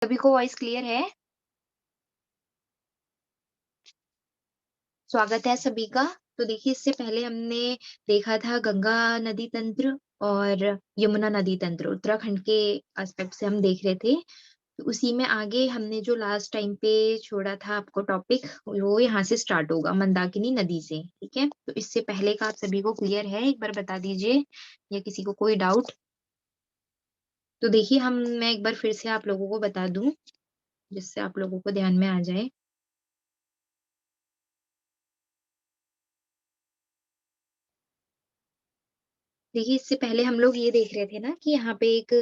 सभी को voice clear है? स्वागत है सभी का। तो देखिए, इससे पहले हमने देखा था गंगा नदी तंत्र और यमुना नदी तंत्र, उत्तराखंड के एस्पेक्ट से हम देख रहे थे। तो उसी में आगे हमने जो लास्ट टाइम पे छोड़ा था आपको टॉपिक, वो यहाँ से स्टार्ट होगा मंदाकिनी नदी से। ठीक है, तो इससे पहले का आप सभी को क्लियर है, एक बार बता दीजिए, या किसी को कोई डाउट? तो देखिए, मैं एक बार फिर से आप लोगों को बता दूं, जिससे आप लोगों को ध्यान में आ जाए। देखिए, इससे पहले हम लोग ये देख रहे थे ना कि यहाँ पे एक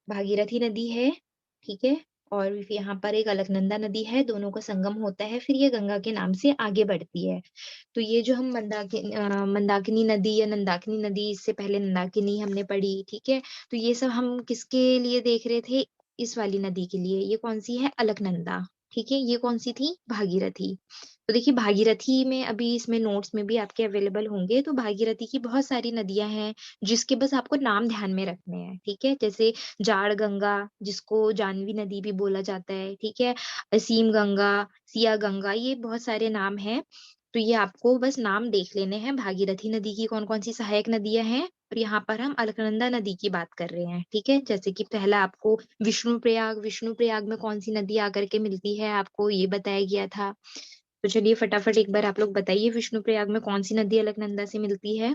भागीरथी नदी है, ठीक है? और यहाँ पर एक अलकनंदा नदी है, दोनों का संगम होता है, फिर ये गंगा के नाम से आगे बढ़ती है। तो ये जो हम मंदाकिनी नदी या नंदाकिनी नदी, इससे पहले नंदाकिनी हमने पढ़ी, ठीक है? तो ये सब हम किसके लिए देख रहे थे? इस वाली नदी के लिए। ये कौन सी है? अलकनंदा, ठीक है? ये कौन सी थी? भागीरथी। तो देखिए, भागीरथी में अभी इसमें नोट्स में भी आपके अवेलेबल होंगे, तो भागीरथी की बहुत सारी नदियाँ हैं, जिसके बस आपको नाम ध्यान में रखने हैं, ठीक है? जैसे जाड़ गंगा, जिसको जानवी नदी भी बोला जाता है, ठीक है? असीम गंगा, सिया गंगा, ये बहुत सारे नाम हैं। तो ये आपको बस नाम देख लेने हैं, भागीरथी नदी की कौन-कौन सी सहायक नदियाँ हैं, और यहाँ पर हम अलकनंदा नदी की बात कर रहे हैं, ठीक है? जैसे कि पहला आपको विष्णुप्रयाग में कौन सी नदी आकर के मिलती है, आपको ये बताया गया था। तो चलिए फटाफट एक बार आप लोग बताइए, विष्णुप्रयाग में कौन सी नदी अलकनंदा से मिलती है?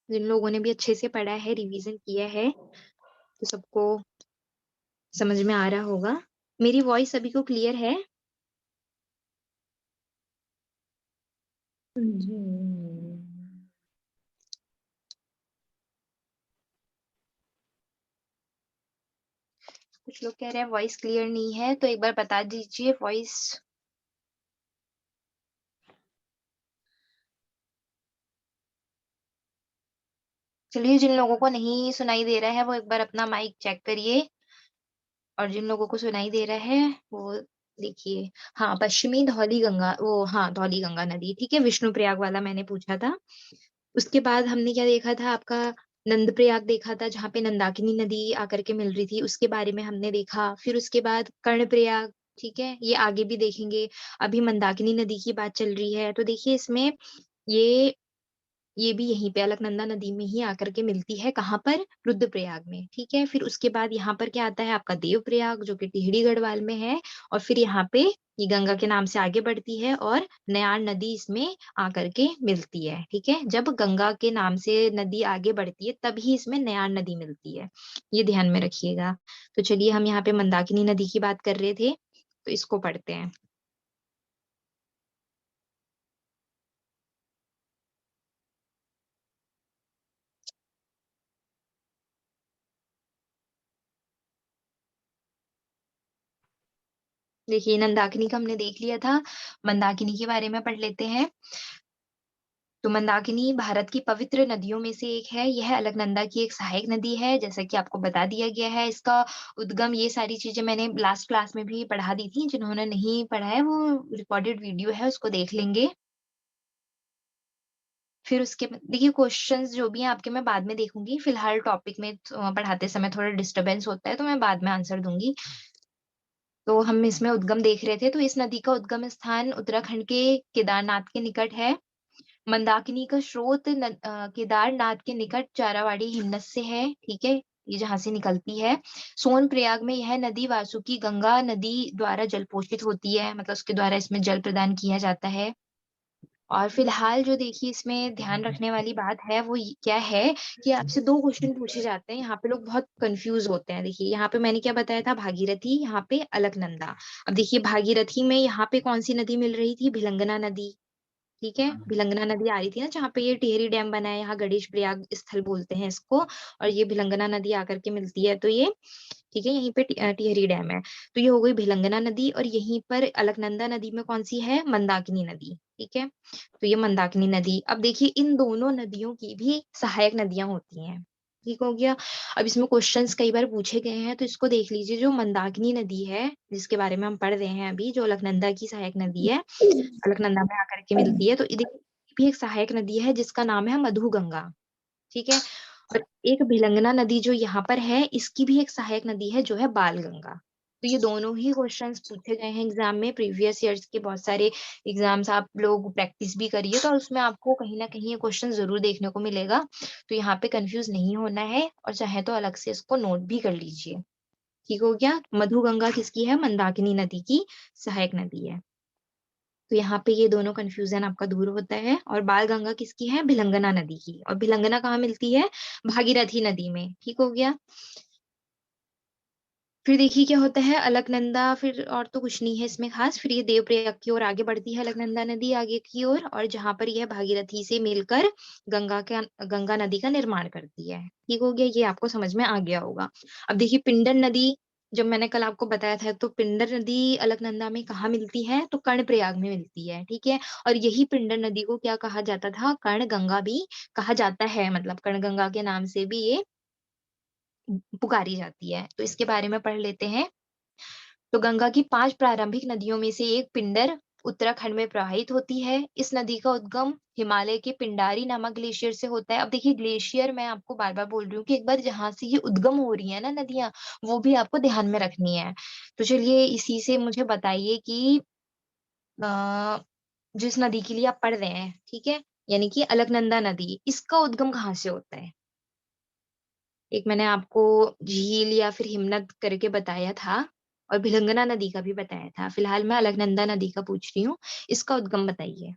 जिन लोगों ने भी अच्छे से पढ़ा है, रिवीजन किया है, तो सबको समझ में आ रहा होगा। मेरी वॉइस सभी को क्लियर है? जी। कुछ लोग कह रहे हैं वॉइस क्लियर नहीं है, तो एक बार बता दीजिए वॉइस। चलिए, जिन लोगों को नहीं सुनाई दे रहा है, वो एक बार अपना माइक चेक करिए, और जिन लोगों को सुनाई दे रहा है, वो देखिए। हाँ, पश्चिमी धौली गंगा, वो हाँ, धौली गंगा नदी, ठीक है? विष्णुप्रयाग वाला मैंने पूछा था। उसके बाद हमने क्या देखा था? आपका नंदप्रयाग देखा था, जहाँ पे नंदाकिनी नदी आकर के मिल रही थी, उसके बारे में हमने देखा। फिर उसके बाद कर्णप्रयाग, ठीक है? ये आगे भी देखेंगे। अभी मंदाकिनी नदी की बात चल रही है, तो देखिए इसमें ये ये भी यहीं पे अलकनंदा नदी में ही आकर के मिलती है। कहाँ पर? रुद्रप्रयाग में, ठीक है? फिर उसके बाद यहाँ पर क्या आता है? आपका देवप्रयाग, जो कि टिहरी गढ़वाल में है, और फिर यहाँ पे ये गंगा के नाम से आगे बढ़ती है, और नयार नदी इसमें आकर के मिलती है, ठीक है? जब गंगा के नाम से नदी आगे बढ़ती है, तभी इसमें नयार नदी मिलती है। ये ध्यान में रखिएगा। तो चलिए, हम यहाँ पे मंदाकिनी नदी की बात कर रहे थे, तो इसको पढ़ते हैं। देखिए, नंदाकिनी का हमने देख लिया था, मंदाकिनी के बारे में पढ़ लेते हैं। तो मंदाकिनी भारत की पवित्र नदियों में से एक है। यह अलकनंदा की एक सहायक नदी है, जैसा कि आपको बता दिया गया है। इसका उद्गम, ये सारी चीजें मैंने लास्ट क्लास में भी पढ़ा दी थी। जिन्होंने नहीं पढ़ा है, वो रिकॉर्डेड वीडियो है, उसको देख लेंगे। फिर उसके देखिए, क्वेश्चंस जो भी हैं आपके, मैं बाद में देखूंगी। फिलहाल टॉपिक में पढ़ाते समय थोड़ा डिस्टरबेंस होता है, तो मैं बाद में आंसर दूंगी। तो हम इसमें उद्गम देख रहे थे, तो इस नदी का उद्गम स्थान उत्तराखंड के केदारनाथ के निकट है। मंदाकिनी का स्रोत केदारनाथ के निकट चारावाड़ी हिमनद से है, ठीक है? ये जहाँ से निकलती है। सोनप्रयाग में यह नदी वासुकी गंगा नदी द्वारा जल पोषित होती है, मतलब उसके द्वारा इसमें जल प्रदान किया जाता है। और फिलहाल जो देखिए, इसमें ध्यान रखने वाली बात है, वो क्या है कि आपसे दो क्वेश्चन पूछे जाते हैं। यहाँ पे लोग बहुत कंफ्यूज होते हैं। देखिए, यहाँ पे मैंने क्या बताया था? भागीरथी, यहाँ पे अलकनंदा। अब देखिए, भागीरथी में यहाँ पे कौन सी नदी मिल रही थी? भिलंगना नदी, ठीक है? भिलंगना नदी आ रही थी ना, जहाँ पे ये टिहरी डैम बना है, यहाँ गणेश प्रयाग स्थल बोलते हैं इसको, और ये भिलंगना नदी आकर के मिलती है। तो ये, ठीक है, यहीं पे टिहरी डैम है। तो ये हो गई भिलंगना नदी, और यहीं पर अलकनंदा नदी में कौन सी है? मंदाकिनी नदी, ठीक है? तो ये मंदाकिनी नदी। अब देखिए, इन दोनों नदियों की भी सहायक नदियां होती हैं, ठीक हो गया? अब इसमें क्वेश्चंस कई बार पूछे गए हैं, तो इसको देख लीजिए। जो मंदाकिनी नदी है, जिसके बारे में हम पढ़ रहे हैं अभी, जो अलकनंदा की सहायक नदी है, अलकनंदा में आकर के मिलती है, तो ये देखिए, ये भी एक सहायक नदी है, जिसका नाम है मधुगंगा, ठीक है? और एक भिलंगना नदी जो यहाँ पर है, इसकी भी एक सहायक नदी है जो है बालगंगा। तो ये दोनों ही क्वेश्चंस पूछे गए हैं एग्जाम में, प्रीवियस ईयर्स के बहुत सारे एग्जाम्स आप लोग प्रैक्टिस भी करिए, तो उसमें आपको कहीं ना कहीं ये क्वेश्चन जरूर देखने को मिलेगा। तो यहाँ पे कंफ्यूज नहीं होना है, और चाहे तो अलग से इसको नोट भी कर लीजिए। ठीक हो गया। मधुगंगा किसकी है? मंदाकिनी नदी की सहायक नदी है। तो यहाँ पे ये दोनों कंफ्यूजन आपका दूर होता है। और बाल गंगा किसकी है? भिलंगना नदी की। और भिलंगना कहाँ मिलती है? भागीरथी नदी में। ठीक हो गया। फिर देखिए क्या होता है, अलकनंदा, फिर और तो कुछ नहीं है इसमें खास। फिर ये देवप्रयाग की ओर आगे बढ़ती है अलकनंदा नदी आगे की ओर, और जहां पर यह भागीरथी से मिलकर गंगा नदी का निर्माण करती है। ठीक हो गया, ये आपको समझ में आ गया होगा। अब देखिए पिंडर नदी, जब मैंने कल आपको बताया था, तो पिंडर नदी अलकनंदा में कहाँ मिलती है? तो कर्णप्रयाग में मिलती है। ठीक है। और यही पिंडर नदी को क्या कहा जाता था? कर्ण गंगा भी कहा जाता है, मतलब कर्ण गंगा के नाम से भी ये पुकारी जाती है। तो इसके बारे में पढ़ लेते हैं। तो गंगा की 5 प्रारंभिक नदियों में से एक पिंडर उत्तराखंड में प्रवाहित होती है। इस नदी का उद्गम हिमालय के पिंडारी नामक ग्लेशियर से होता है। अब देखिए ग्लेशियर, मैं आपको बार बार बोल रही हूँ कि एक बार जहां से ये उद्गम हो रही है ना नदियां, वो भी आपको ध्यान में रखनी है। तो चलिए इसी से मुझे बताइए कि अ, जिस नदी के लिए आप पढ़ रहे हैं, ठीक है, यानी कि अलकनंदा नदी, इसका उद्गम कहाँ से होता है? एक मैंने आपको झील या फिर हिमनद करके बताया था, और भिलंगना नदी का भी बताया था। फिलहाल मैं अलकनंदा नदी का पूछ रही हूँ, इसका उद्गम बताइए।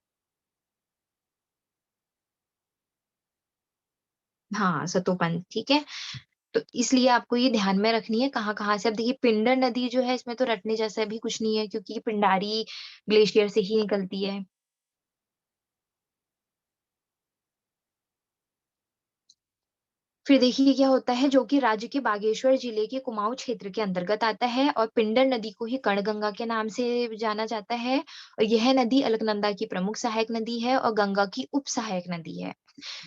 हाँ, सतोपंथ, ठीक है। तो इसलिए आपको ये ध्यान में रखनी है कहाँ कहाँ से। अब देखिए पिंडर नदी जो है, इसमें तो रटने जैसा भी कुछ नहीं है, क्योंकि ये पिंडारी ग्लेशियर से ही निकलती है। फिर देखिए क्या होता है, जो कि राज्य के बागेश्वर जिले के कुमाऊं क्षेत्र के अंतर्गत आता है, और पिंडर नदी को ही कर्णगंगा के नाम से जाना जाता है। और यह नदी अलकनंदा की प्रमुख सहायक नदी है और गंगा की उप सहायक नदी है,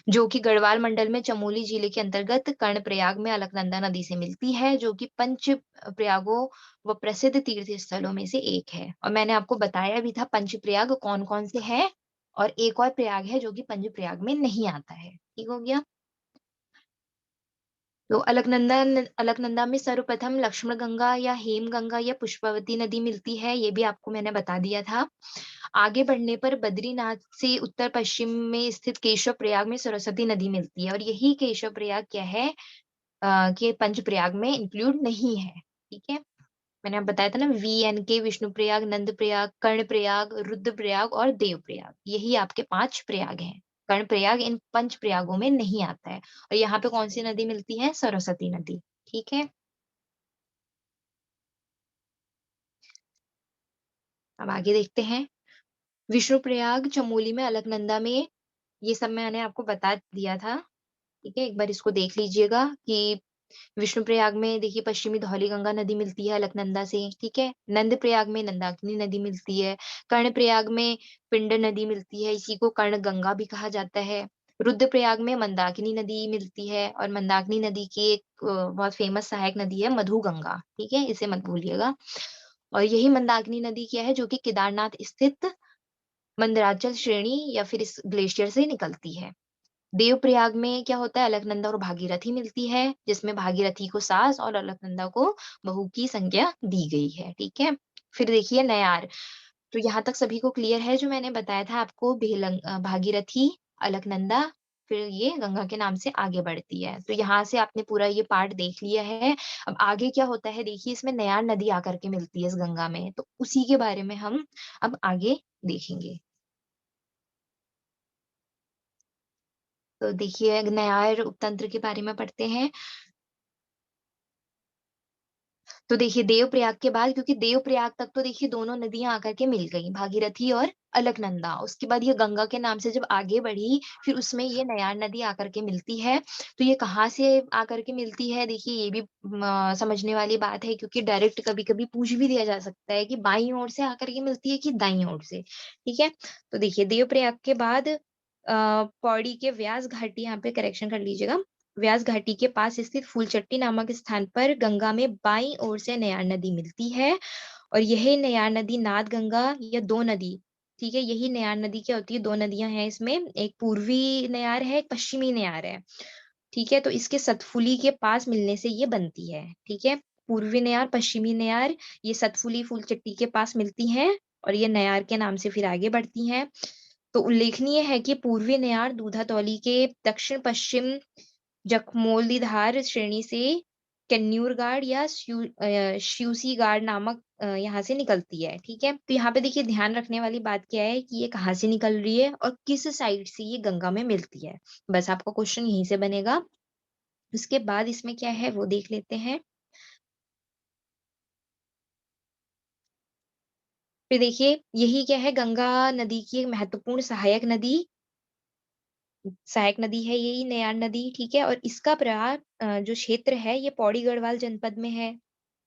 जो कि गढ़वाल मंडल में चमोली जिले के अंतर्गत कर्णप्रयाग में अलकनंदा नदी से मिलती है, जो कि पंच प्रयागों व प्रसिद्ध तीर्थ स्थलों में से एक है। और मैंने आपको बताया भी था पंच प्रयाग कौन कौन से हैं, और एक और प्रयाग है जो कि पंच प्रयाग में नहीं आता है। ठीक हो गया। तो अलकनंदा में सर्वप्रथम लक्ष्मण गंगा या हेम गंगा या पुष्पवती नदी मिलती है, ये भी आपको मैंने बता दिया था। आगे बढ़ने पर बद्रीनाथ से उत्तर पश्चिम में स्थित केशव प्रयाग में सरस्वती नदी मिलती है, और यही केशव प्रयाग क्या है, कि पंच प्रयाग में इंक्लूड नहीं है। ठीक है। मैंने आप बताया था ना, VNK, विष्णु प्रयाग, नंद प्रयाग, कर्ण प्रयाग, रुद्र प्रयाग और देव प्रयाग, यही आपके 5 प्रयाग हैं। कर्ण प्रयाग इन पंच प्रयागों में नहीं आता है। और यहाँ पे कौन सी नदी मिलती है? सरस्वती नदी। ठीक है। अब आगे देखते हैं। विष्णु प्रयाग चमोली में अलकनंदा में, ये सब मैंने आपको बता दिया था। ठीक है, एक बार इसको देख लीजिएगा कि विष्णु प्रयाग में देखिए पश्चिमी धौलीगंगा नदी मिलती है अलकनंदा से। ठीक है। नंद प्रयाग में नंदाकिनी नदी मिलती है। कर्ण प्रयाग में पिंड नदी मिलती है, इसी को कर्ण गंगा भी कहा जाता है। रुद्र प्रयाग में मंदाकिनी नदी मिलती है, और मंदाकिनी नदी की एक बहुत फेमस सहायक नदी है मधु गंगा। ठीक है, इसे मत भूलिएगा। और यही मंदाकिनी नदी क्या है, जो कि केदारनाथ स्थित मंदराचल श्रेणी या फिर इस ग्लेशियर से निकलती है। देवप्रयाग में क्या होता है, अलकनंदा और भागीरथी मिलती है, जिसमें भागीरथी को सास और अलकनंदा को बहू की संज्ञा दी गई है। ठीक है। फिर देखिए नयार। तो यहाँ तक सभी को क्लियर है जो मैंने बताया था आपको, भागीरथी, अलकनंदा, फिर ये गंगा के नाम से आगे बढ़ती है। तो यहाँ से आपने पूरा ये पार्ट देख लिया है। अब आगे क्या होता है, देखिए इसमें नयार नदी आकर के मिलती है इस गंगा में, तो उसी के बारे में हम अब आगे देखेंगे। तो देखिए नयार उपतंत्र के बारे में पढ़ते हैं। तो देखिए देवप्रयाग के बाद, क्योंकि देवप्रयाग तक तो देखिए दोनों नदियां आकर के मिल गई, भागीरथी और अलकनंदा, उसके बाद ये गंगा के नाम से जब आगे बढ़ी, फिर उसमें ये नयार नदी आकर के मिलती है। तो ये कहाँ से आकर के मिलती है, देखिए ये भी समझने वाली बात है, क्योंकि डायरेक्ट कभी कभी पूछ भी दिया जा सकता है कि बाईं ओर से आकर के मिलती है कि दाईं ओर से। ठीक है। तो देखिए देवप्रयाग के बाद पौड़ी के व्यास घाटी, यहाँ पे करेक्शन कर लीजिएगा, व्यास घाटी के पास स्थित फूलचट्टी नामक स्थान पर गंगा में बाईं ओर से नयार नदी मिलती है। और यही नयार नदी नाद गंगा या दो नदी, ठीक है, यही नयार नदी क्या होती है, दो नदियां हैं इसमें, एक पूर्वी नयार है, एक पश्चिमी नयार है। ठीक है? तो इसके सतपुली के पास मिलने से ये बनती है, ठीक है? पूर्वी नयार, पश्चिमी नयार ये सतपुली फूलचट्टी के पास मिलती हैं और ये नयार के नाम से फिर आगे बढ़ती हैं। तो उल्लेखनीय है कि पूर्वी नयार दूधातौली के दक्षिण-पश्चिम जखमोलीधार श्रेणी से कैन्यूर गाड या शिवसी गाड नामक यहाँ से निकलती है, ठीक है? तो यहाँ पे देखिए ध्यान रखने वाली बात क्या है कि ये कहाँ से निकल रही है और किस साइड से ये गंगा में मिलती है। बस आपका क्वेश्चन यहीं से बनेगा। उसके बाद इसमें क्या है वो देख लेते हैं। फिर देखिए यही क्या है गंगा नदी की एक महत्वपूर्ण सहायक नदी है यही नयार नदी, ठीक है? और इसका प्रवाह जो क्षेत्र है ये पौड़ी गढ़वाल जनपद में है।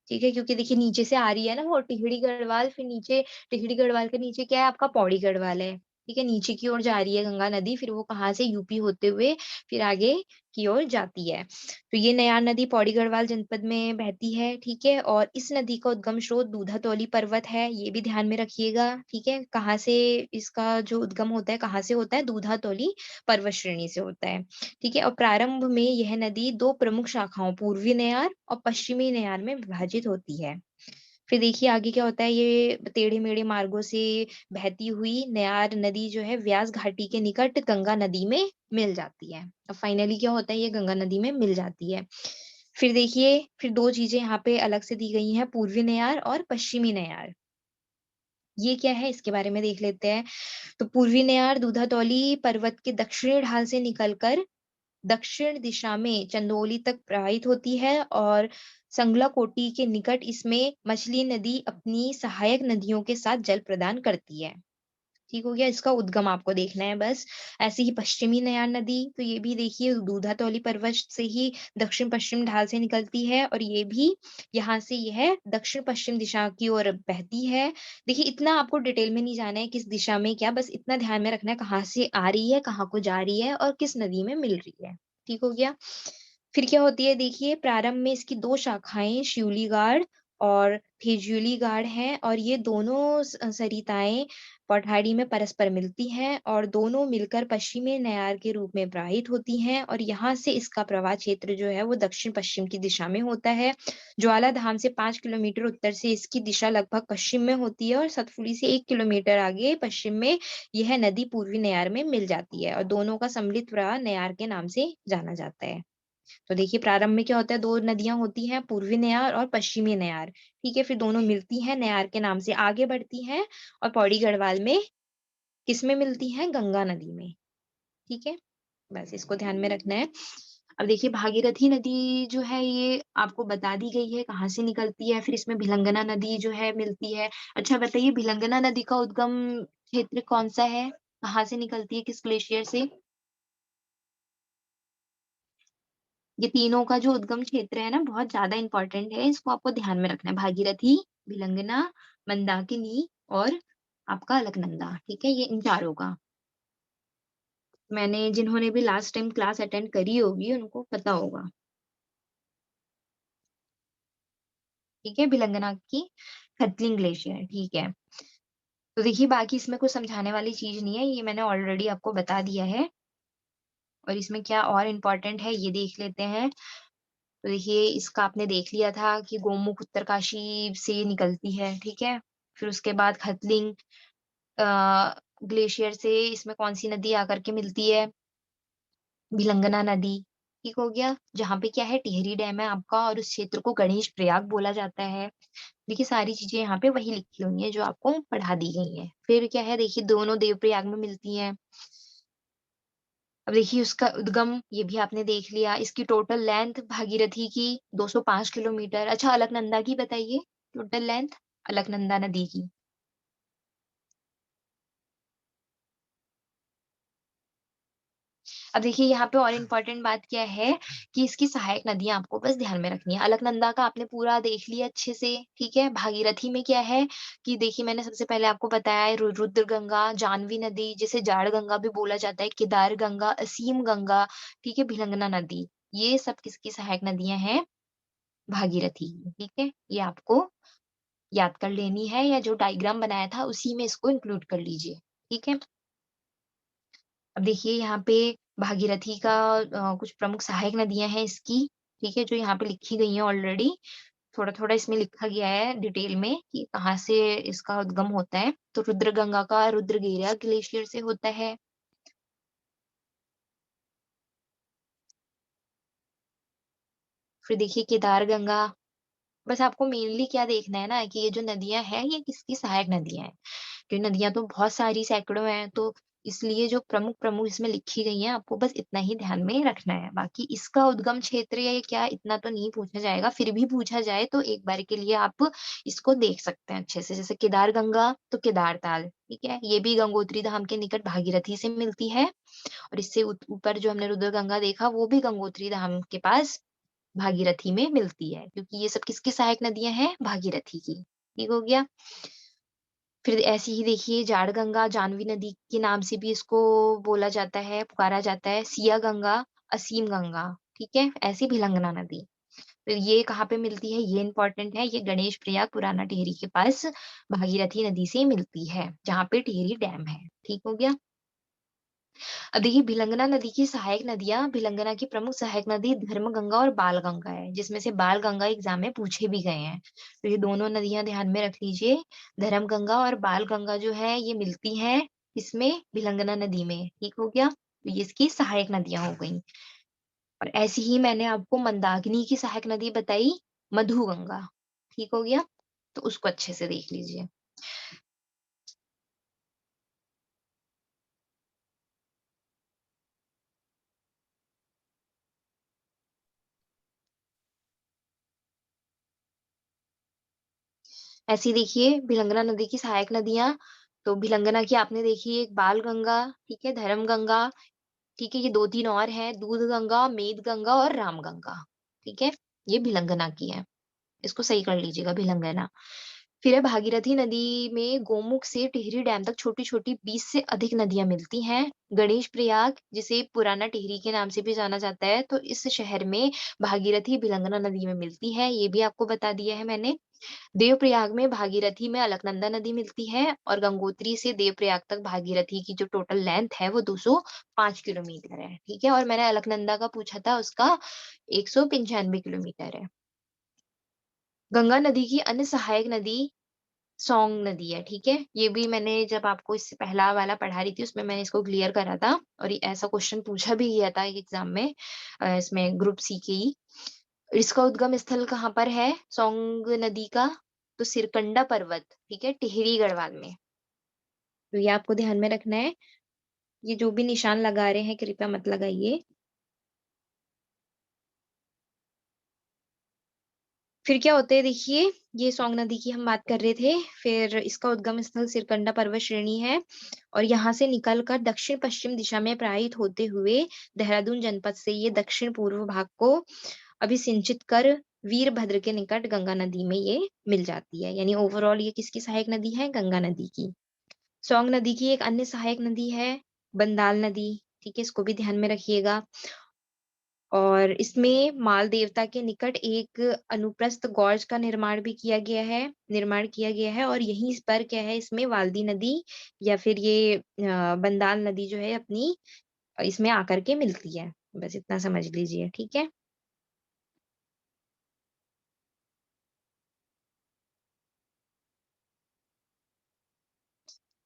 ठीक है, क्योंकि देखिए नीचे से आ रही है ना वो टिहरी गढ़वाल, फिर नीचे टिहरी गढ़वाल के नीचे क्या है आपका पौड़ी गढ़वाल है। ठीक है, नीचे की ओर जा रही है गंगा नदी, फिर वो कहाँ से यूपी होते हुए फिर आगे की ओर जाती है। तो ये नयार नदी पौड़ी गढ़वाल जनपद में बहती है, ठीक है? और इस नदी का उद्गम स्रोत दूधातौली पर्वत है, ये भी ध्यान में रखिएगा, ठीक है? कहाँ से इसका जो उद्गम होता है, कहाँ से होता है? दूधातौली पर्वत श्रेणी से होता है। ठीक है? और प्रारंभ में यह नदी 2 प्रमुख शाखाओं पूर्वी नयार और पश्चिमी नयार में विभाजित होती है। फिर देखिए आगे क्या होता है ये टेढ़े-मेढ़े मार्गों से बहती हुई नयार नदी जो है व्यास घाटी के निकट गंगा नदी में मिल जाती है। अब फाइनली क्या होता है ये गंगा नदी में मिल जाती है। फिर देखिए फिर 2 चीज़ें यहाँ पे अलग से दी गई हैं पूर्वी नयार और पश्चिमी नयार। ये क्या है इसके बारे में देख लेते हैं। तो पूर्वी नयार दूधातौली पर्वत के दक्षिणी ढाल से निकलकर दक्षिण दिशा में चंदौली तक प्रवाहित होती है और संगलाकोटी के निकट इसमें मछली नदी अपनी सहायक नदियों के साथ जल प्रदान करती है। ठीक हो गया? इसका उद्गम आपको देखना है बस। ऐसे ही पश्चिमी नयार नदी, तो ये भी देखिए दूधातौली पर्वत से ही दक्षिण-पश्चिम ढाल से निकलती है और ये भी यहाँ से यह दक्षिण-पश्चिम दिशा की ओर बहती है। देखिए इतना आपको डिटेल में नहीं जाना है किस दिशा में क्या, बस इतना ध्यान में रखना है कहाँ से आ रही है, कहाँ को जा रही है और किस नदी में मिल रही है। ठीक हो गया? फिर क्या होती है देखिए प्रारंभ में इसकी 2 शाखाएँ शिवलीगाड़ और थिजूलीगाड़ हैं और ये दोनों सरिताएँ पौठाड़ी में परस्पर मिलती हैं और दोनों मिलकर पश्चिमी नयार के रूप में प्रवाहित होती हैं और यहाँ से इसका प्रवाह क्षेत्र जो है वो दक्षिण-पश्चिम की दिशा में होता है। ज्वालाधाम से 5 किलोमीटर उत्तर से इसकी दिशा लगभग पश्चिम में होती है और सतपुली से 1 किलोमीटर आगे पश्चिम में यह नदी पूर्वी नयार में मिल जाती है और दोनों का सम्मिलित प्रवाह नयार के नाम से जाना जाता है। तो देखिए प्रारंभ में क्या होता है 2 नदियाँ होती हैं पूर्वी नयार और पश्चिमी नयार, ठीक है? फिर दोनों मिलती हैं नयार के नाम से आगे बढ़ती हैं और पौड़ी गढ़वाल में किसमें मिलती हैं? गंगा नदी में, ठीक है? बस इसको ध्यान में रखना है। अब देखिए भागीरथी नदी जो है ये आपको बता दी गई है कहाँ से निकलती है, फिर इसमें भिलंगना नदी जो है मिलती है। अच्छा बताइए भिलंगना नदी का उद्गम क्षेत्र कौन-सा है? कहाँ से निकलती है, किस ग्लेशियर से? ये तीनों का जो उद्गम क्षेत्र है ना बहुत ज़्यादा इम्पोर्टेंट है, इसको आपको ध्यान में रखना है। भागीरथी, भिलंगना, मंदाकिनी और आपका अलकनंदा, ठीक है? ये इन चारों का। मैंने जिन्होंने भी लास्ट टाइम क्लास अटेंड करी होगी उनको पता होगा, ठीक है? भिलंगना की खतलिंग ग्लेशियर, ठीक है। तो देखिए बाकी इसमें कुछ समझाने वाली चीज़ नहीं है, ये मैंने ऑलरेडी आपको बता दिया है और इसमें क्या और इम्पोर्टेंट है ये देख लेते हैं। तो देखिए इसका आपने देख लिया था कि गोमुख उत्तरकाशी से निकलती है, ठीक है? फिर उसके बाद खतलिंग अ, ग्लेशियर से इसमें कौन-सी नदी आकर के मिलती है? भिलंगना नदी, ठीक हो गया? जहाँ पे क्या है टिहरी डैम है आपका और उस क्षेत्र को गणेश प्रयाग बोला जाता है। देखिए सारी चीज़ें यहाँ पे वही लिखी हुई हैं जो आपको पढ़ा दी गई हैं। फिर क्या है देखिए दोनों देवप्रयाग में मिलती हैं। अब देखिए उसका उद्गम ये भी आपने देख लिया। इसकी टोटल लेंथ भागीरथी की 205 किलोमीटर। अच्छा अलकनंदा की बताइए टोटल लेंथ अलकनंदा नदी की? अब देखिए यहाँ पे और इम्पोर्टेंट बात क्या है कि इसकी सहायक नदियाँ आपको बस ध्यान में रखनी है। अलकनंदा का आपने पूरा देख लिया अच्छे से, ठीक है? भागीरथी में क्या है कि देखिए मैंने सबसे पहले आपको बताया है रुद्र गंगा, जाह्नवी नदी जिसे जाड़ गंगा भी बोला जाता है, केदार गंगा, असीम गंगा, ठीक है? भिलंगना नदी। ये सब किसकी सहायक नदियाँ हैं? भागीरथी की, ठीक है? ये आपको याद कर लेनी है या जो डायग्राम बनाया था उसी में इसको इंक्लूड कर लीजिए, ठीक है? अब देखिए यहाँ पे भागीरथी का कुछ प्रमुख सहायक नदियाँ हैं इसकी, ठीक है? जो यहाँ पे लिखी गई हैं ऑलरेडी। थोड़ा-थोड़ा इसमें लिखा गया है डिटेल में कि कहाँ से इसका उद्गम होता है। तो रुद्रगंगा का रुद्रगेरा ग्लेशियर से होता है। फिर देखिए केदारगंगा। बस आपको मेनली क्या देखना है ना कि ये जो नदियाँ हैं, ये किसकी सहायक नदियाँ हैं। क्योंकि नदियाँ तो बहुत सारी सैकड़ों हैं, तो इसलिए जो प्रमुख-प्रमुख इसमें लिखी गई हैं, आपको बस इतना ही ध्यान में रखना है। बाकी इसका उद्गम क्षेत्र या ये क्या, इतना तो नहीं पूछा जाएगा। फिर भी पूछा जाए तो एक बार के लिए आप इसको देख सकते हैं अच्छे से। जैसे केदारगंगा तो केदारताल, ठीक है? ये भी गंगोत्री धाम के निकट भागीरथी से मिलती है और इससे ऊपर जो हमने रुद्रगंगा देखा, वो भी गंगोत्री धाम के पास भागीरथी में मिलती है, क्योंकि ये सब किसकी सहायक नदियाँ हैं? भागीरथी की। ठीक हो गया? फिर ऐसे ही देखिए जाड़गंगा, जाह्नवी नदी के नाम से भी इसको बोला जाता है, पुकारा जाता है। सिया गंगा, असीम गंगा, ठीक है? ऐसी भिलंगना नदी। फिर ये कहाँ पे मिलती है? ये इम्पोर्टेंट है, ये गणेश प्रयाग पुराना टिहरी के पास भागीरथी नदी से मिलती है, जहाँ पे टिहरी डैम है। ठीक हो गया? अब देखिए भिलंगना नदी की सहायक नदियाँ, भिलंगना की प्रमुख सहायक नदी धर्मगंगा और बालगंगा है, जिसमें से बालगंगा एग्ज़ाम में पूछे भी गए हैं। तो ये दोनों नदियाँ ध्यान में रख लीजिए। धर्मगंगा और बालगंगा जो है ये मिलती हैं इसमें भिलंगना नदी में, ठीक हो गया? तो ये इसकी सहायक नदियाँ हो गईं। और ऐसे ही मैंने आपको मंदाकिनी की सहायक नदी बताई मधुगंगा, ठीक हो गया? तो उसको अच्छे से देख लीजिए। ऐसे ही देखिए भिलंगना नदी की सहायक नदियाँ, तो भिलंगना की आपने देखी एक बालगंगा, ठीक है, धर्मगंगा, ठीक है, ये 2-3 और हैं, दूधगंगा, मेदगंगा और रामगंगा, ठीक है? ये भिलंगना की है। इसको सही कर लीजिएगा भिलंगना। फिर है भागीरथी नदी में गोमुख से टिहरी डैम तक छोटी-छोटी 20 से अधिक नदियाँ मिलती हैं। गणेश प्रयाग जिसे पुराना टिहरी के नाम से भी जाना जाता है, तो इस शहर में भागीरथी भिलंगना नदी में मिलती है, ये भी आपको बता दिया है मैंने। देवप्रयाग में भागीरथी में अलकनंदा नदी मिलती है और गंगोत्री से देवप्रयाग तक भागीरथी की जो टोटल लेंथ है वो 205 किलोमीटर है, ठीक है? और मैंने अलकनंदा का पूछा था, उसका 195 किलोमीटर है। गंगा नदी की अन्य सहायक नदी सोंग नदी है, ठीक है? ये भी मैंने जब आपको इससे पहला वाला पढ़ा रही थी उसमें मैंने इसको क्लियर करा था और ये ऐसा क्वेश्चन पूछा भी गया था एग्जाम में, इसमें ग्रुप सी के ही। इसका उद्गम स्थल कहाँ पर है सोंग नदी का? तो सिरकंडा पर्वत, ठीक है, टिहरी गढ़वाल में। तो ये आपको ध्यान में रखना है। ये जो भी निशान लगा रहे हैं कृपया मत लगाइए। फिर क्या होता है देखिए, ये सोंग नदी की हम बात कर रहे थे, फिर इसका उद्गम स्थल सिरकंडा पर्वत श्रेणी है और यहाँ से निकल कर दक्षिण-पश्चिम दिशा में प्रवाहित होते हुए देहरादून जनपद से ये दक्षिण-पूर्व भाग को अभिसिंचित कर वीरभद्र के निकट गंगा नदी में ये मिल जाती है। यानी ओवरऑल ये किसकी सहायक नदी है? गंगा नदी की। सोंग नदी की एक अन्य सहायक नदी है बंदाल नदी, ठीक है? इसको भी ध्यान में रखिएगा। और इसमें माल देवता के निकट एक अनुप्रस्थ गॉर्ज का निर्माण किया गया है और यहीं पर क्या है इसमें वाल्दी नदी या फिर ये बंदाल नदी जो है अपनी इसमें आकर के मिलती है। बस इतना समझ लीजिए, ठीक है?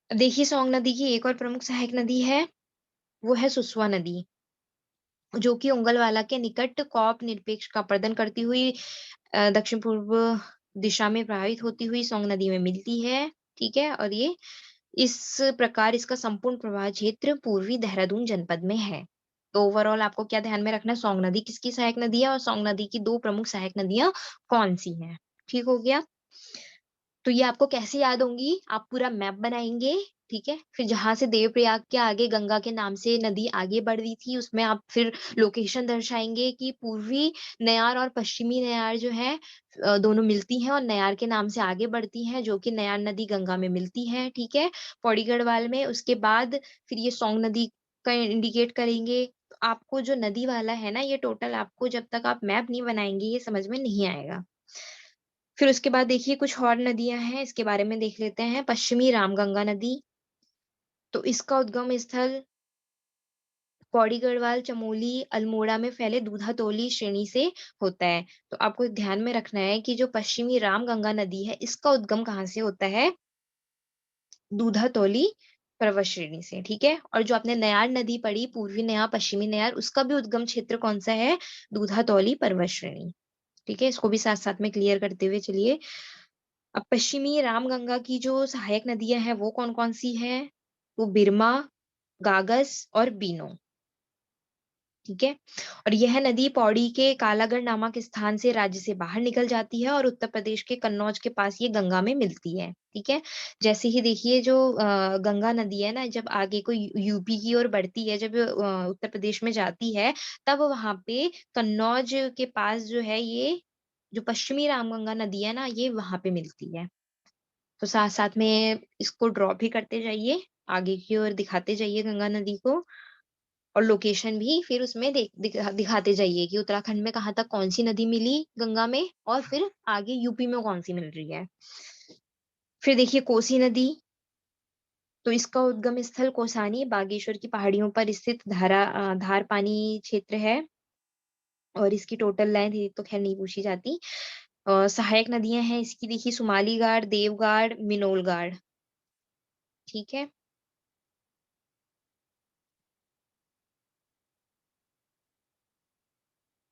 देखिए सोंग नदी की एक और प्रमुख सहायक नदी है, वो है सुसवा नदी, जो कि ओंगलवाला के निकट कॉप निरपेक्ष का प्रदन करती हुई दक्षिण-पूर्व दिशा में प्रवाहित होती हुई सोंग नदी में मिलती है, ठीक है? और ये इस प्रकार इसका संपूर्ण प्रवाह क्षेत्र पूर्वी देहरादून जनपद में है। तो ओवरऑल आपको क्या ध्यान में रखना है, सोंग नदी किसकी सहायक नदी है और सोंग नदी की 2 प्रमुख सहायक नदियाँ कौन-सी हैं? ठीक हो गया? तो ये आपको कैसे याद होंगी? आप पूरा मैप बनाएँगे, ठीक है? फिर जहाँ से देवप्रयाग के आगे गंगा के नाम से नदी आगे बढ़ रही थी, उसमें आप फिर लोकेशन दर्शाएँगे कि पूर्वी नयार और पश्चिमी नयार जो है दोनों मिलती हैं और नयार के नाम से आगे बढ़ती हैं, जो कि नयार नदी गंगा में मिलती है, ठीक है? पौड़ी गढ़वाल में। उसके बाद फिर ये सोंग नदी का इंडिकेट करेंगे। तो आपको जो नदी वाला है ना, ये टोटल आपको जब तक आप मैप नहीं बनाएँगे, ये समझ में नहीं आएगा। फिर उसके बाद देखिए कुछ और नदियाँ हैं, इसके बारे में देख लेते हैं। पश्चिमी रामगंगा नदी, तो इसका उद्गम स्थल पौड़ी गढ़वाल, चमोली, अल्मोड़ा में फैले दूधातोली श्रेणी से होता है। तो आपको ध्यान में रखना है कि जो पश्चिमी रामगंगा नदी है, इसका उद्गम कहाँ से होता है? दूधातोली पर्वत श्रेणी से, ठीक है? और जो आपने नयार नदी पढ़ी, पूर्वी नयार, पश्चिमी नयार, उसका भी उद्गम क्षेत्र कौन-सा है? दूधातोली पर्वत श्रेणी, ठीक है? इसको भी साथ-साथ में क्लियर करते हुए चलिए। अब पश्चिमी रामगंगा की जो सहायक नदियाँ हैं, वो कौन-कौन सी हैं? वो बिरमा, गागस और बीनो। ठीक है? और यह नदी पौड़ी के कालागढ़ नामक स्थान से राज्य से बाहर निकल जाती है और उत्तर प्रदेश के कन्नौज के पास ये गंगा में मिलती है, ठीक है? जैसे ही देखिए जो गंगा नदी है ना, जब आगे को यूपी की ओर बढ़ती है, जब उत्तर प्रदेश में जाती है, तब वहाँ पे कन्नौज के पास जो है ये जो पश्चिमी रामगंगा नदी है ना, ये वहाँ पे मिलती है। तो साथ-साथ में इसको ड्रॉ भी करते जाइए, आगे की ओर दिखाते जाइए गंगा नदी को। और लोकेशन भी फिर उसमें दिखाते जाइए कि उत्तराखंड में कहाँ तक कौन-सी नदी मिली गंगा में और फिर आगे यूपी में कौन-सी मिल रही है। फिर देखिए कोसी नदी, तो इसका उद्गम स्थल कौसानी बागेश्वर की पहाड़ियों पर स्थित धार पानी क्षेत्र है और इसकी टोटल लेंथ ये तो ख़ैर नहीं पूछी जाती। सहायक नदियाँ हैं इसकी देखिए सुमाली गाड, देवगाड, मिनोल गाड, ठीक है?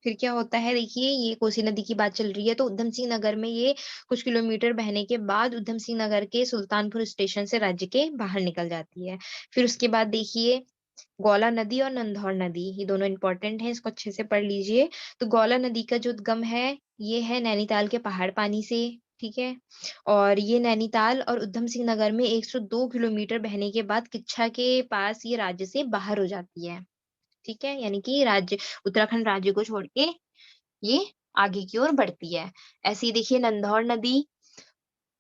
फिर क्या होता है देखिए ये कोसी नदी की बात चल रही है तो ऊधम सिंह नगर में ये कुछ किलोमीटर बहने के बाद ऊधम सिंह नगर के सुल्तानपुर स्टेशन से राज्य के बाहर निकल जाती है। फिर उसके बाद देखिए गौला नदी और नंधौर नदी ये दोनों इम्पोर्टेंट हैं, इसको अच्छे से पढ़ लीजिए। तो गौला नदी का जो उद्गम है ये है नैनीताल के पहाड़ पानी से, ठीक है? और ये नैनीताल और ऊधम सिंह नगर में 102 किलोमीटर बहने के बाद किच्छा के पास ये राज्य से बाहर हो जाती है। ठीक है? यानी कि राज्य उत्तराखंड राज्य को छोड़ के ये आगे की ओर बढ़ती है। ऐसे ही देखिए नंधौर नदी,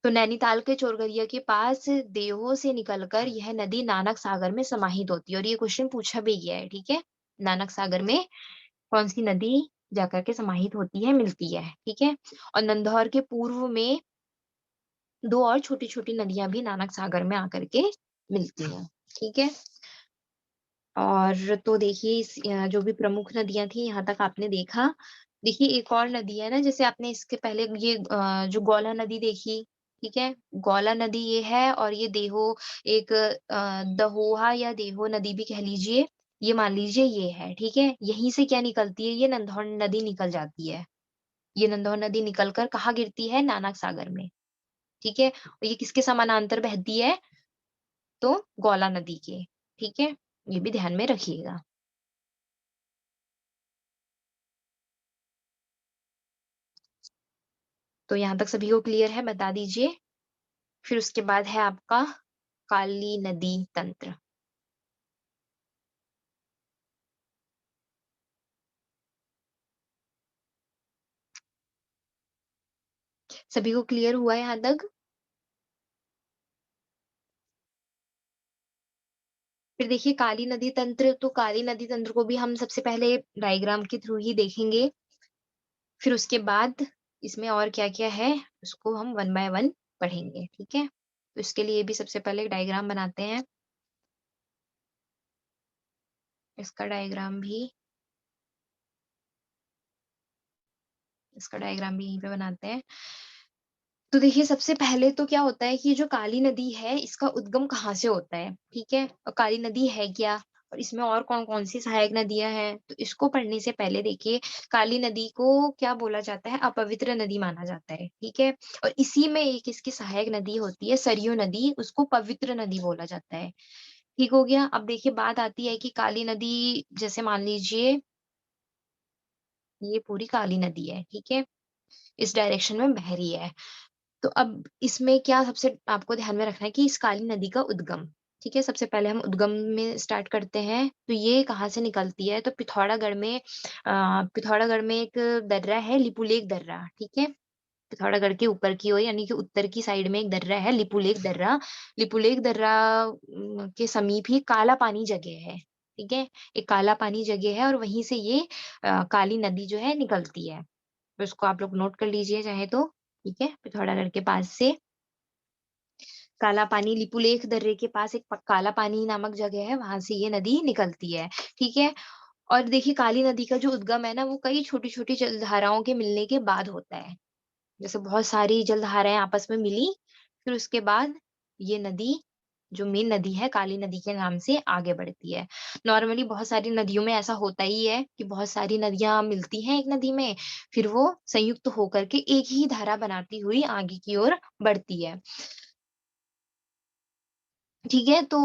तो नैनीताल के चोरगलिया के पास देहो से निकलकर यह नदी नानक सागर में समाहित होती है और ये क्वेश्चन पूछा भी गया है, ठीक है? नानक सागर में कौन-सी नदी जाकर के समाहित होती है, मिलती है, ठीक है? और नंधौर के पूर्व में 2 और छोटी-छोटी नदियाँ भी नानक सागर में आकर के मिलती हैं, ठीक है? और तो देखिए जो भी प्रमुख नदियाँ थी यहाँ तक आपने देखा। देखिए एक और नदी है ना जैसे आपने इसके पहले ये जो गौला नदी देखी, ठीक है? गौला नदी ये है और ये देहो एक दहोहा या देहो नदी भी कह लीजिए, ये मान लीजिए ये है, ठीक है? यहीं से क्या निकलती है ये नंधौर नदी निकल जाती है। ये नंधौर नदी निकल कर कहाँ गिरती है? नानक सागर में, ठीक है? और ये किसके समानांतर बहती है? तो गौला नदी के, ठीक है? ये भी ध्यान में रखिएगा। तो यहाँ तक सभी को क्लियर है बता दीजिए। फिर उसके बाद है आपका काली नदी तंत्र। सभी को क्लियर हुआ है यहाँ तक? फिर देखिए काली नदी तंत्र, तो काली नदी तंत्र को भी हम सबसे पहले डायग्राम के थ्रू ही देखेंगे। फिर उसके बाद इसमें और क्या-क्या है उसको हम वन बाय वन पढ़ेंगे, ठीक है? तो इसके लिए भी सबसे पहले एक डायग्राम बनाते हैं। इसका डायग्राम भी यहीं पे बनाते हैं। तो देखिए सबसे पहले तो क्या होता है कि जो काली नदी है इसका उद्गम कहाँ से होता है, ठीक है? और काली नदी है क्या? और इसमें और कौन-कौन सी सहायक नदियाँ हैं? तो इसको पढ़ने से पहले देखिए काली नदी को क्या बोला जाता है? अपवित्र नदी माना जाता है, ठीक है? और इसी में एक इसकी सहायक नदी होती है सरयू नदी, उसको पवित्र नदी बोला जाता है। ठीक हो गया? अब देखिए बात आती है कि काली नदी जैसे मान लीजिए ये पूरी काली नदी है, ठीक है? इस डायरेक्शन में बह रही है। तो अब इसमें क्या सबसे आपको ध्यान में रखना है कि इस काली नदी का उद्गम, ठीक है? सबसे पहले हम उद्गम में स्टार्ट करते हैं, तो ये कहाँ से निकलती है? तो पिथौरागढ़ में एक दर्रा है लिपुलेख दर्रा, ठीक है? पिथौरागढ़ के ऊपर की ओर यानी कि उत्तर की साइड में एक दर्रा है लिपुलेख दर्रा। लिपुलेख दर्रा के समीप ही काला पानी जगह है, ठीक है? एक काला पानी जगह है और वहीं से ये काली नदी जो है निकलती है। तो इसको आप लोग नोट कर लीजिए चाहे तो, ठीक है? पिथौरागढ़ के पास से काला पानी लिपुलेख दर्रे के पास एक काला पानी नामक जगह है, वहां से ये नदी निकलती है। ठीक है। और देखिए काली नदी का जो उद्गम है ना, वो कई छोटी छोटी जलधाराओं के मिलने के बाद होता है। जैसे बहुत सारी जलधाराएं आपस में मिली, फिर उसके बाद ये नदी, जो मेन नदी है, काली नदी के नाम से आगे बढ़ती है। नॉर्मली बहुत सारी नदियों में ऐसा होता ही है कि बहुत सारी नदियां मिलती हैं एक नदी में, फिर वो संयुक्त होकर के एक ही धारा बनाती हुई आगे की ओर बढ़ती है। ठीक है, तो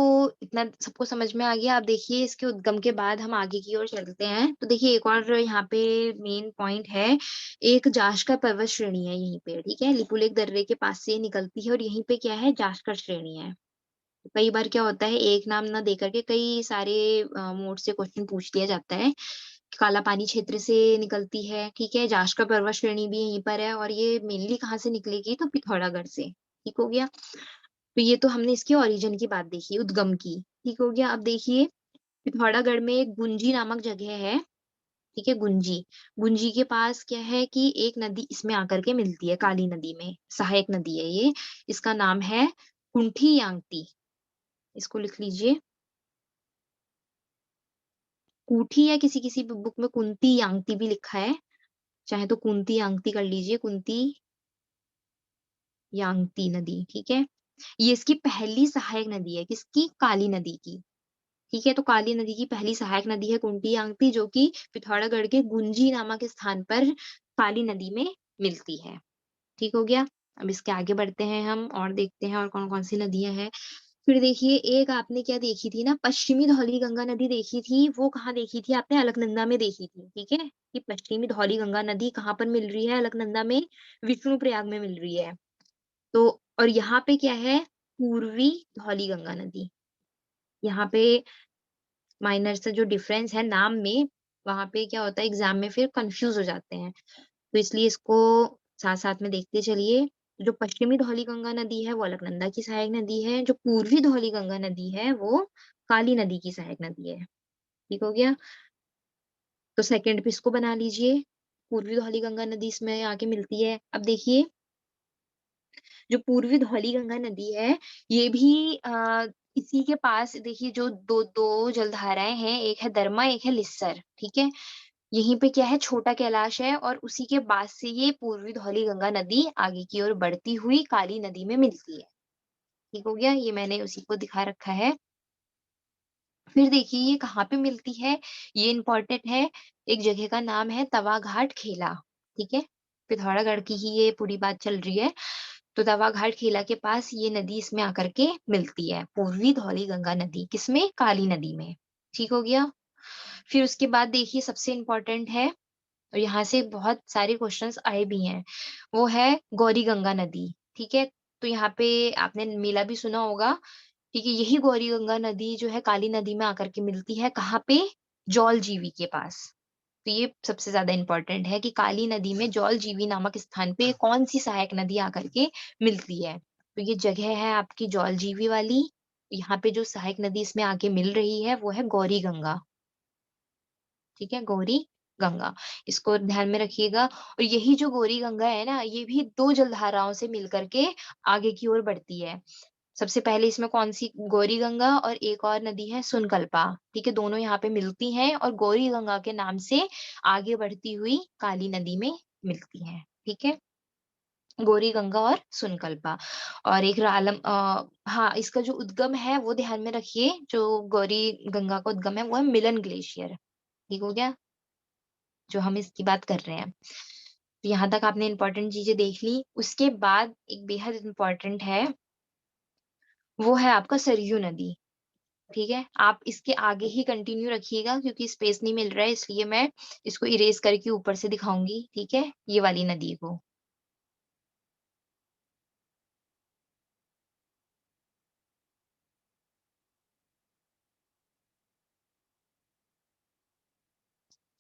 इतना सबको समझ में आ गया। अब देखिए इसके उद्गम के बाद हम आगे की ओर चलते हैं। तो देखिए एक और यहाँ पे मेन पॉइंट है, एक जाश्कर पर्वत श्रेणी है यहीं पे। ठीक है, लिपुलेख दर्रे के पास से ये निकलती है और यहीं पे क्या है, जाश्कर श्रेणी है। तो कई बार क्या होता है, एक नाम ना दे करके कई सारे मोड से क्वेश्चन पूछ लिया जाता है। काला पानी क्षेत्र से निकलती है, ठीक है, जाश्कर पर्वत श्रेणी भी यहीं पर है, और ये मेनली कहाँ से निकलेगी, तो पिथौरागढ़ से। ठीक हो गया। तो ये तो हमने इसके ओरिजिन की बात देखी, उद्गम की। ठीक हो गया। अब देखिए पिथौरागढ़ में एक गुंजी नामक जगह है। ठीक है, गुंजी। गुंजी के पास क्या है कि एक नदी इसमें आकर के मिलती है, काली नदी में सहायक नदी है ये। इसका नाम है कुंठी यांगती। इसको लिख लीजिए। कूठी या किसी किसी बुक में कुंती यांगती भी लिखा है, चाहे तो कुंती यांगती कर लीजिए, कुंती यांगती नदी। ठीक है, ये इसकी पहली सहायक नदी है, किसकी, काली नदी की। ठीक है, तो काली नदी की पहली सहायक नदी है कुंटी यांगती, जो कि पिथौरागढ़ के गुंजी नामक स्थान पर काली नदी में मिलती है। ठीक हो गया। अब इसके आगे बढ़ते हैं हम और देखते हैं और कौन कौन सी नदियां हैं। फिर देखिए एक आपने क्या देखी थी ना, पश्चिमी धौली गंगा नदी देखी थी, वो कहाँ देखी थी आपने, अलकनंदा में देखी थी। ठीक है, कि पश्चिमी धौली गंगा नदी कहाँ पर मिल रही है, अलकनंदा में, विष्णुप्रयाग में मिल रही है। तो और यहाँ पे क्या है, पूर्वी धौली गंगा नदी। यहाँ पे माइनर से जो डिफरेंस है नाम में, वहां पे क्या होता है, एग्जाम में फिर कंफ्यूज हो जाते हैं, तो इसलिए इसको साथ साथ में देखते चलिए। जो पश्चिमी धौली गंगा नदी है वो अलकनंदा की सहायक नदी है, जो पूर्वी धौली गंगा नदी है वो काली नदी की सहायक नदी है। ठीक हो गया। तो सेकंड पे इसको बना लीजिए, पूर्वी धौली गंगा नदी इसमें आके मिलती है। अब देखिए जो पूर्वी धौली गंगा नदी है, ये भी इसी के पास देखिए, जो दो दो जलधाराएं हैं, एक है दरमा, एक है लिस्सर। ठीक है, यहीं पे क्या है, छोटा कैलाश है, और उसी के बाद से ये पूर्वी धौली गंगा नदी आगे की ओर बढ़ती हुई काली नदी में मिलती है। ठीक हो गया, ये मैंने उसी को दिखा रखा है। फिर देखिए ये कहाँ पे मिलती है, ये इम्पोर्टेंट है। एक जगह का नाम है तवा घाट खेला। ठीक है, पिथौरागढ़ की ही ये पूरी बात चल रही है। तो तवा घाट खेला के पास ये नदी इसमें आकर के मिलती है, पूर्वी धौली गंगा नदी, किसमें, काली नदी में। ठीक हो गया। फिर उसके बाद देखिए सबसे इम्पोर्टेंट है, और यहाँ से बहुत सारे क्वेश्चंस आए भी हैं, वो है गौरी गंगा नदी। ठीक है, तो यहाँ पे आपने मेला भी सुना होगा। ठीक है, यही गौरी गंगा नदी जो है काली नदी में आकर के मिलती है, कहाँ पे, जौल जीवी के पास। तो ये सबसे ज्यादा इम्पोर्टेंट है कि काली नदी में जौल जीवी नामक स्थान पे कौन सी सहायक नदी आकर के मिलती है। तो ये जगह है आपकी जौल जीवी वाली। यहाँ पे जो सहायक नदी इसमें आके मिल रही है वो है गौरी गंगा। ठीक है, गौरी गंगा, इसको ध्यान में रखिएगा। और यही जो गौरी गंगा है ना, ये भी दो जलधाराओं से मिलकर के आगे की ओर बढ़ती है। सबसे पहले इसमें कौन सी, गौरी गंगा, और एक और नदी है सुनकल्पा। ठीक है, दोनों यहाँ पे मिलती हैं और गौरी गंगा के नाम से आगे बढ़ती हुई काली नदी में मिलती हैं। ठीक है, गौरी गंगा और सुनकल्पा। और एक हाँ, इसका जो उद्गम है वो ध्यान में रखिए, जो गौरी गंगा का उद्गम है वो है मिलन ग्लेशियर। ठीक हो गया, जो हम इसकी बात कर रहे हैं। तो यहाँ तक आपने इंपॉर्टेंट चीजें देख ली। उसके बाद एक बेहद इंपॉर्टेंट है, वो है आपका सरयू नदी। ठीक है, आप इसके आगे ही कंटिन्यू रखिएगा, क्योंकि स्पेस नहीं मिल रहा है, इसलिए मैं इसको इरेज करके ऊपर से दिखाऊंगी। ठीक है, ये वाली नदी को।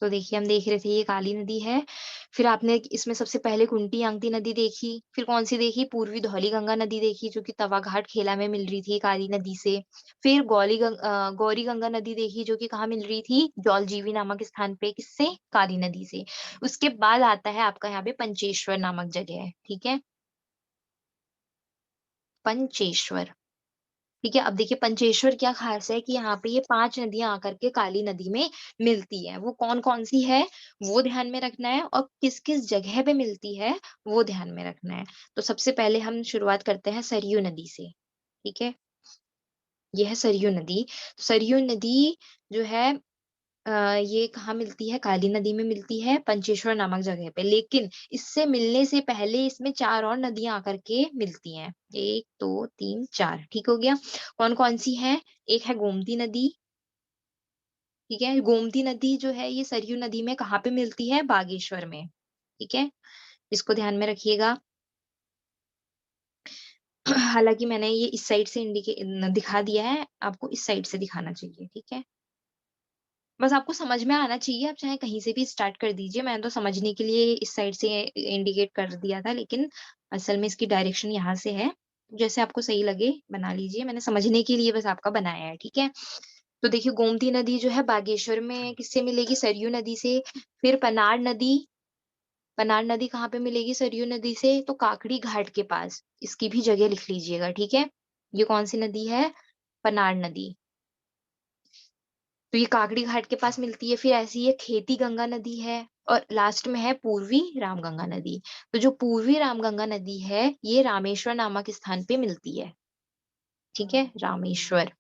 तो देखिए हम देख रहे थे ये काली नदी है। फिर आपने इसमें सबसे पहले कुंटी यांगती नदी देखी, फिर कौन सी देखी, पूर्वी धौली गंगा नदी देखी, जो कि तवा घाट खेला में मिल रही थी काली नदी से। फिर गौरी गंगा नदी देखी, जो कि कहाँ मिल रही थी, जौलजीवी नामक स्थान पे, किससे, काली नदी से। उसके बाद आता है आपका यहाँ पे पंचेश्वर नामक जगह है। ठीक है, पंचेश्वर। ठीक है, अब देखिए पंचेश्वर क्या खास है कि यहाँ पे ये 5 नदियाँ आकर के काली नदी में मिलती हैं। वो कौन-कौन सी है, वो ध्यान में रखना है और किस-किस जगह पे मिलती है, वो ध्यान में रखना है। तो सबसे पहले हम शुरुआत करते हैं सरयू नदी से, ठीक है? ये है सरयू नदी। तो सरयू नदी जो है अ, ये कहाँ मिलती है? काली नदी में मिलती है, पंचेश्वर नामक जगह पे। लेकिन इससे मिलने से पहले इसमें 4 और नदियाँ आकर के मिलती हैं। 1, 2, 3, 4 ठीक हो गया? कौन-कौन सी हैं? एक है गोमती नदी, ठीक है? गोमती नदी जो है ये सरयू नदी में कहाँ पे मिलती है? बागेश्वर में, ठीक है? इसको ध्यान में रखिएगा। हालाँकि मैंने ये इस साइड से दिखा दिया है, आपको इस साइड से दिखाना चाहिए, ठीक है? बस आपको समझ में आना चाहिए, आप चाहे कहीं से भी स्टार्ट कर दीजिए। मैंने तो समझने के लिए इस साइड से इंडिकेट कर दिया था, लेकिन असल में इसकी डायरेक्शन यहाँ से है। जैसे आपको सही लगे बना लीजिए, मैंने समझने के लिए बस आपका बनाया है, ठीक है? तो देखिए गोमती नदी जो है बागेश्वर में किससे मिलेगी? सरयू नदी से। फिर पनार नदी कहाँ पे मिलेगी सरयू नदी से? तो काकड़ी घाट के पास। इसकी भी जगह लिख लीजिएगा, ठीक है? ये कौन-सी नदी है? पनार नदी। तो ये काकड़ी घाट के पास मिलती है, फिर ऐसी ये खेती गंगा नदी है और लास्ट में है पूर्वी रामगंगा नदी। तो जो पूर्वी रामगंगा नदी है, ये रामेश्वर नामक स्थान पे मिलती है, ठीक है? रामेश्वर।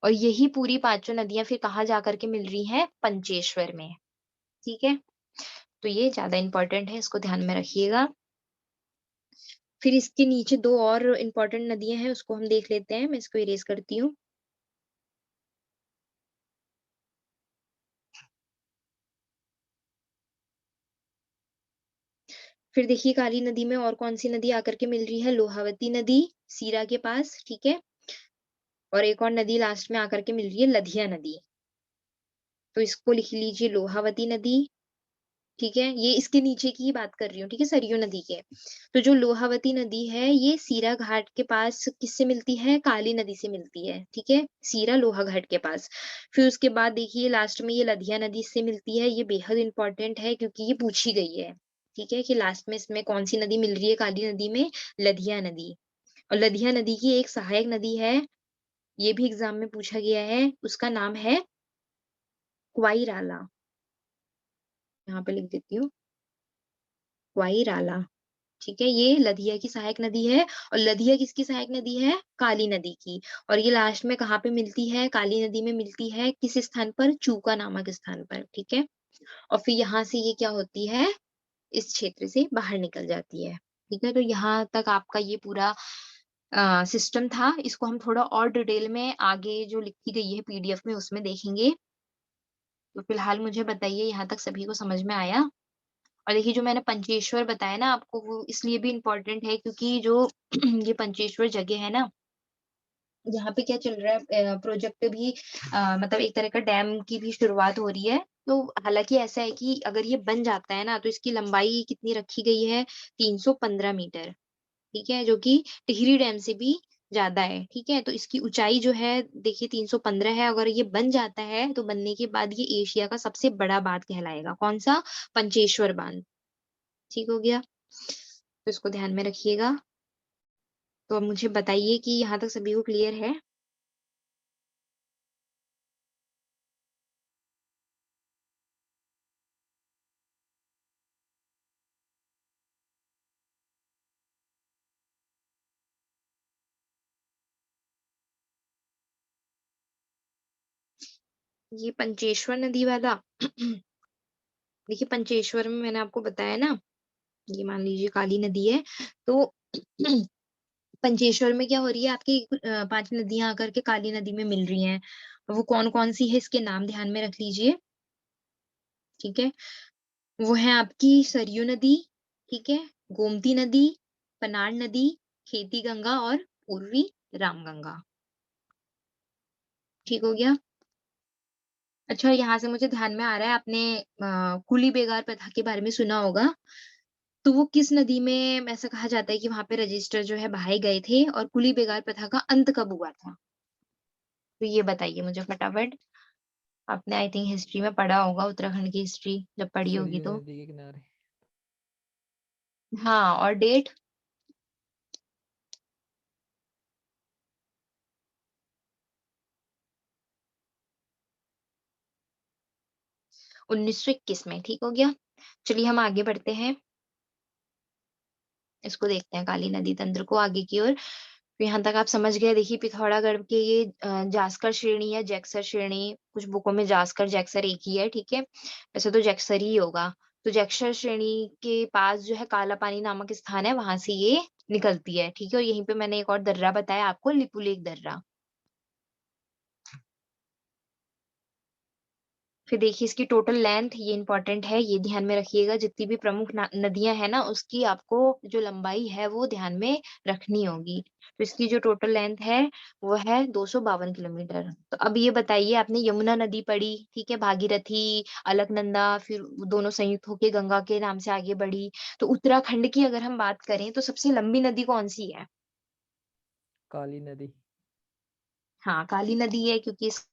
और यही पूरी पाँचों नदियाँ फिर कहाँ जाकर के मिल रही हैं? पंचेश्वर में, ठीक है? तो ये ज़्यादा इम्पोर्टेंट है, इसको ध्यान में रखिएगा। फिर इसके नीचे 2 और इम्पोर्टेंट नदियाँ हैं, उसको हम देख लेते हैं। मैं इसको इरेज़ करती हूँ। फिर देखिए काली नदी में और कौन-सी नदी आकर के मिल रही है? लोहावती नदी, सीरा के पास, ठीक है? और एक और नदी लास्ट में आकर के मिल रही है लधिया नदी। तो इसको लिख लीजिए लोहावती नदी, ठीक है? ये इसके नीचे की ही बात कर रही हूँ, ठीक है? सरयू नदी के। तो जो लोहावती नदी है ये सीरा घाट के पास किससे मिलती है? काली नदी से मिलती है, ठीक है? सीरा लोहा घाट के पास। फिर उसके बाद देखिए लास्ट में ये लधिया नदी से मिलती है, ये बेहद इम्पोर्टेंट है क्योंकि ये पूछी गई है, ठीक है? कि लास्ट में इसमें कौन-सी नदी मिल रही है काली नदी में? लधिया नदी। और लधिया नदी की एक सहायक नदी है, ये भी एग्ज़ाम में पूछा गया है, उसका नाम है क्वाइराला। यहाँ पे लिख देती हूँ, क्वाइराला, ठीक है? ये लधिया की सहायक नदी है और लधिया किसकी सहायक नदी है? काली नदी की। और ये लास्ट में कहाँ पे मिलती है? काली नदी में मिलती है, किस स्थान पर? चूका नामक स्थान पर, ठीक है? और फिर यहाँ से ये क्या होती है? इस क्षेत्र से बाहर निकल जाती है, ठीक है? तो यहाँ तक आपका ये पूरा सिस्टम था। इसको हम थोड़ा और डिटेल में आगे जो लिखी गई है पीडीएफ में उसमें देखेंगे। तो फिलहाल मुझे बताइए यहाँ तक सभी को समझ में आया? और देखिए जो मैंने पंचेश्वर बताया ना आपको वो इसलिए भी इम्पोर्टेंट है क्योंकि जो ये पंचेश्वर जगह है ना, यहाँ पे क्या चल रहा है प्रोजेक्ट भी मतलब एक तरह का डैम की भी शुरुआत हो रही है। तो हालाँकि ऐसा है कि अगर ये बन जाता है ना तो इसकी लंबाई कितनी रखी गई है 315 मीटर, ठीक है? जो कि टिहरी डैम से भी ज़्यादा है, ठीक है? तो इसकी ऊँचाई जो है देखिए 315 है, अगर ये बन जाता है तो बनने के बाद ये एशिया का सबसे बड़ा बाँध कहलाएगा। कौन-सा? पंचेश्वर बाँध, ठीक हो गया? तो इसको ध्यान में रखिएगा। तो अब मुझे बताइए कि यहाँ तक सभी को क्लियर है? ये पंचेश्वर नदी वाला देखिए पंचेश्वर में मैंने आपको बताया ना, ये मान लीजिए काली नदी है, तो पंचेश्वर में क्या हो रही है आपकी 5 नदियाँ आकर के काली नदी में मिल रही हैं। वो कौन-कौन सी है इसके नाम ध्यान में रख लीजिए, ठीक है? वो है आपकी सरयू नदी, ठीक है? गोमती नदी, पनार नदी, खेती गंगा और पूर्वी रामगंगा, ठीक हो गया? अच्छा यहाँ से मुझे ध्यान में आ रहा है आपने कुली बेगार प्रथा के बारे में सुना होगा। तो वो किस नदी में ऐसा कहा जाता है कि वहाँ पे रजिस्टर जो है बहाए गए थे और कुली बेगार प्रथा का अंत कब हुआ था? तो ये बताइए मुझे फटाफट। आपने आई थिंक हिस्ट्री में पढ़ा होगा, उत्तराखंड की हिस्ट्री जब पढ़ी होगी सरयू तो। नदी के किनारे। हाँ, और डेट? 1921 में, ठीक हो गया? चलिए हम आगे बढ़ते हैं। इसको देखते हैं काली नदी तंत्र को आगे की ओर। तो यहाँ तक आप समझ गए। देखिए पिथौरागढ़ के ये जास्कर श्रेणी या जैक्सर श्रेणी, कुछ बुकों में जास्कर, जैक्सर एक ही है, ठीक है? वैसे तो जैक्सर ही होगा। तो जैक्सर श्रेणी के पास जो है काला पानी नामक स्थान है, वहाँ से ये निकलती है, ठीक है? और यहीं पे मैंने एक और दर्रा बताया आपको, लिपुलेख दर्रा। फिर देखिए इसकी टोटल लेंथ, ये इम्पोर्टेंट है, ये ध्यान में रखिएगा। जितनी भी प्रमुख नदियां हैं ना, उसकी आपको जो लंबाई है वो ध्यान में रखनी होगी। तो इसकी जो टोटल लेंथ है वो है 252 किलोमीटर। तो अब ये बताइए, आपने यमुना नदी पढ़ी, ठीक है? भागीरथी, अलकनंदा, फिर वो दोनों संयुक्त होके गंगा के नाम से आगे बढ़ी। तो उत्तराखंड की अगर हम बात करें तो सबसे लंबी नदी कौन सी है? काली नदी। हाँ, काली नदी है, क्योंकि